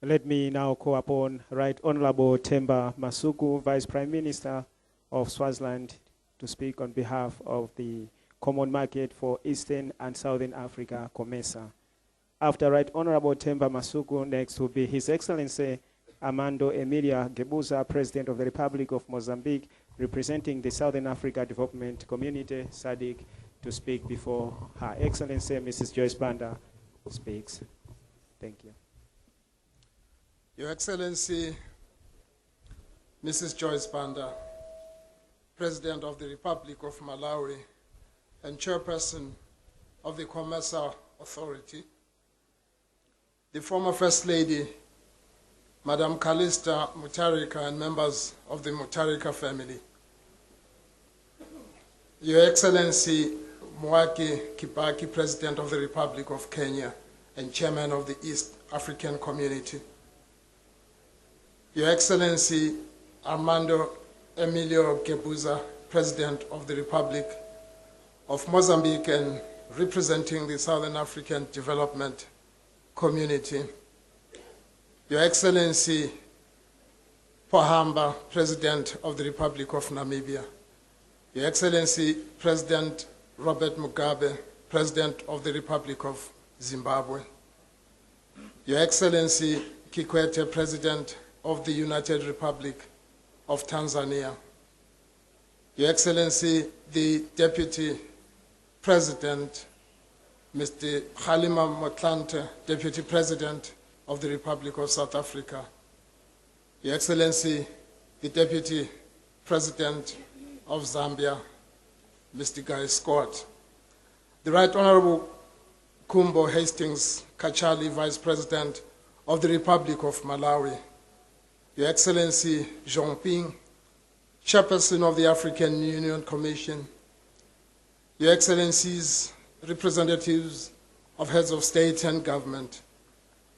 Let me now call upon Right Honorable Themba Masuku, Vice Prime Minister of Swaziland, to speak on behalf of the Common Market for Eastern and Southern Africa, COMESA. After Right Honorable Themba Masuku, next will be His Excellency Armando Emilia Gebuza, President of the Republic of Mozambique, representing the Southern Africa Development Community, SADC, to speak before Her Excellency Mrs. Joyce Banda speaks. Thank you. Your Excellency, Mrs. Joyce Banda, President of the Republic of Malawi and Chairperson of the COMESA Authority, the former First Lady, Madam Calista Mutharika, and members of the Mutharika family, Your Excellency Mwai Kibaki, President of the Republic of Kenya and Chairman of the East African Community, Your Excellency Armando Emilio Gebuza, President of the Republic of Mozambique and representing the Southern African Development Community, Your Excellency Pohamba, President of the Republic of Namibia, Your Excellency President Robert Mugabe, President of the Republic of Zimbabwe, Your Excellency Kikwete, President of the United Republic of Tanzania, Your Excellency the Deputy President, Mr. Halima Motlanthe, Deputy President of the Republic of South Africa, Your Excellency the Deputy President of Zambia, Mr. Guy Scott, the Right Honorable Kumbo Hastings Kachali, Vice President of the Republic of Malawi, Your Excellency Jean Ping, Chairperson of the African Union Commission, Your Excellencies, representatives of heads of state and government,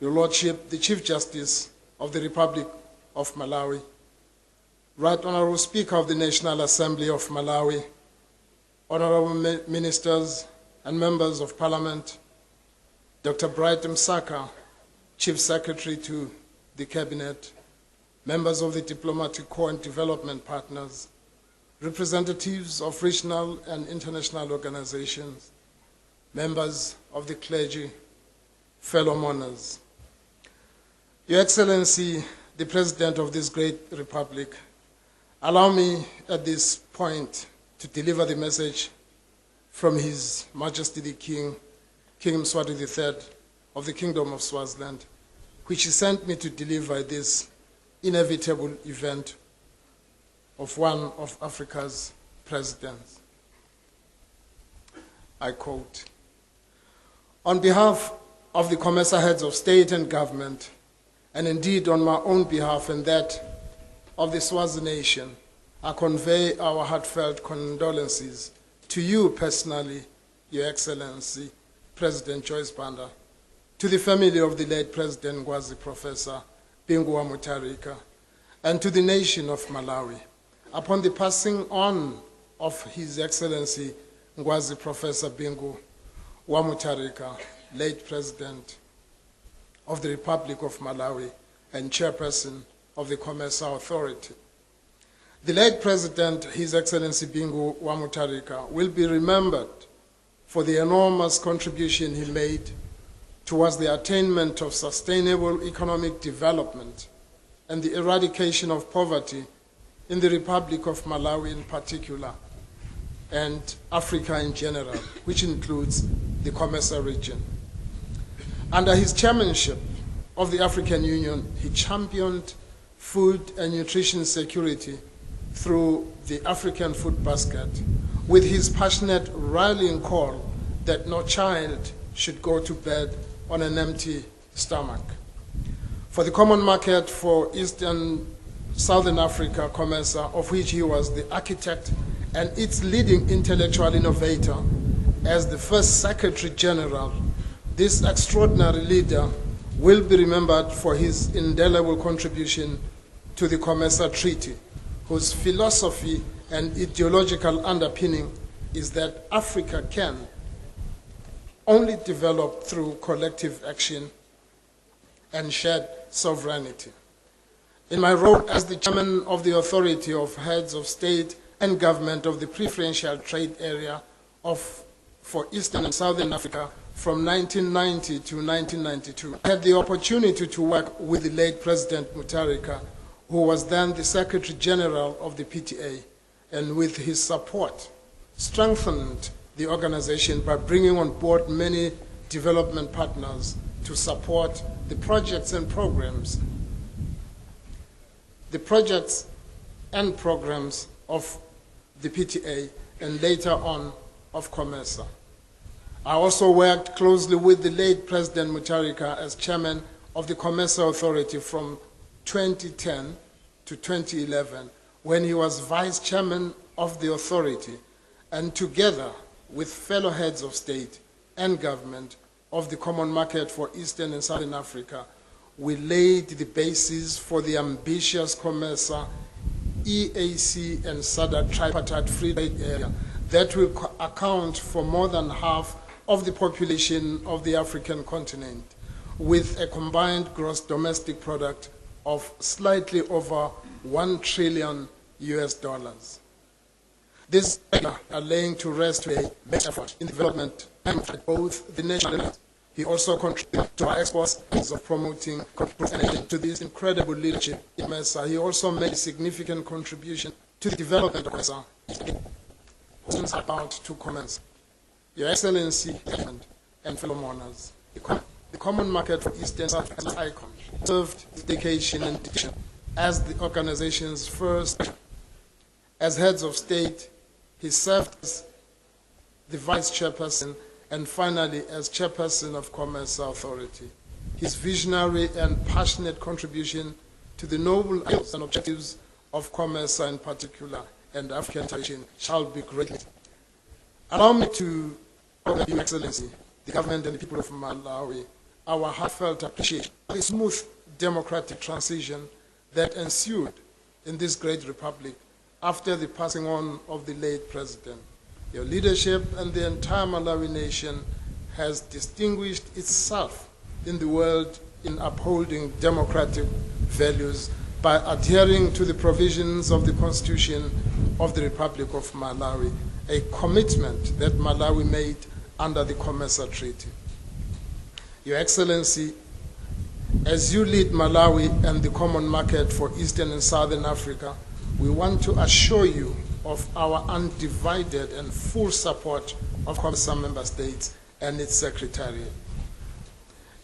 Your Lordship, the Chief Justice of the Republic of Malawi, Right Honorable Speaker of the National Assembly of Malawi, Honorable Ministers and Members of Parliament, Dr. Bright Msaka, Chief Secretary to the Cabinet, members of the Diplomatic Corps and development partners, representatives of regional and international organizations, members of the clergy, fellow mourners. Your Excellency, the President of this great republic, allow me at this point to deliver the message from His Majesty the King, King Mswati III of the Kingdom of Swaziland, which he sent me to deliver this inevitable event of one of Africa's presidents. I quote, "On behalf of the COMESA heads of state and government, and indeed on my own behalf and that of the Swazi nation, I convey our heartfelt condolences to you personally, Your Excellency, President Joyce Banda, to the family of the late President Ngwazi Professor Bingu Mutharika, and to the nation of Malawi, upon the passing on of His Excellency Ngwazi Professor Bingu Mutharika, late President of the Republic of Malawi and Chairperson of the COMESA Authority. The late President, His Excellency Bingu Mutharika, will be remembered for the enormous contribution he made towards the attainment of sustainable economic development and the eradication of poverty in the Republic of Malawi in particular, and Africa in general, which includes the COMESA region. Under his chairmanship of the African Union, he championed food and nutrition security through the African food basket, with his passionate rallying call that no child should go to bed on an empty stomach. For the Common Market for East and Southern Africa, COMESA, of which he was the architect and its leading intellectual innovator, as the first Secretary General, this extraordinary leader will be remembered for his indelible contribution to the COMESA Treaty, whose philosophy and ideological underpinning is that Africa can only develop through collective action and shared sovereignty. In my role as the chairman of the Authority of Heads of State and Government of the Preferential Trade Area for Eastern and Southern Africa from 1990 to 1992, I had the opportunity to work with the late President Mutharika, who was then the Secretary General of the PTA, and with his support, strengthened the organization by bringing on board many development partners to support the projects and programs of the PTA and later on of COMESA. I also worked closely with the late President Mutharika as chairman of the COMESA Authority from 2010 to 2011, when he was vice chairman of the authority, and together with fellow heads of state and government of the Common Market for Eastern and Southern Africa, we laid the basis for the ambitious COMESA, EAC, and SADC tripartite free trade area that will account for more than half of the population of the African continent, with a combined gross domestic product of slightly over $1 trillion US. These are laying to rest a major effort in development at both the national and he also contributed to our exports of promoting to this incredible leadership in MESA. He also made a significant contribution to the development of MESA. Who's about to commence. Your Excellency and fellow mourners, the Common Market for Eastern South Africa icon served dedication and dedication as the organization's first. As heads of state, he served as the vice chairperson and finally as chairperson of COMESA Authority. His visionary and passionate contribution to the noble ideals and objectives of COMESA in particular and African integration shall be greatly. Allow me to offer Your Excellency, the government and the people of Malawi, our heartfelt appreciation for the smooth democratic transition that ensued in this great republic after the passing on of the late president. Your leadership and the entire Malawi nation has distinguished itself in the world in upholding democratic values by adhering to the provisions of the Constitution of the Republic of Malawi, a commitment that Malawi made under the COMESA Treaty. Your Excellency, as you lead Malawi and the Common Market for Eastern and Southern Africa, we want to assure you of our undivided and full support of COMESA member states and its secretariat.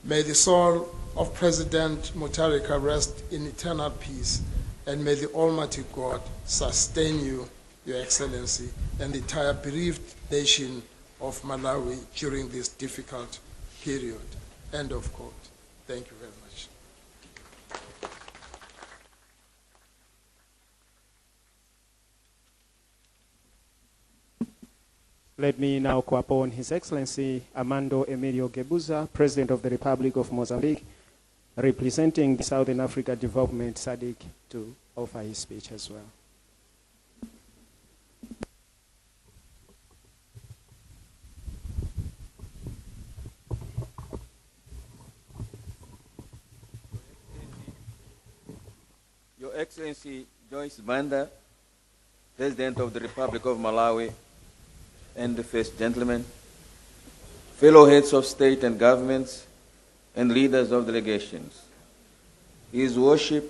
May the soul of President Mutharika rest in eternal peace, and may the Almighty God sustain you, Your Excellency, and the entire bereaved nation of Malawi during this difficult period. End of quote. Thank you very much. Let me now call upon His Excellency Armando Emilio Gebuza, President of the Republic of Mozambique, representing the Southern Africa Development SADC, to offer his speech as well. Your Excellency Joyce Banda, President of the Republic of Malawi, and the First Gentleman, fellow heads of state and governments, and leaders of delegations. His Worship,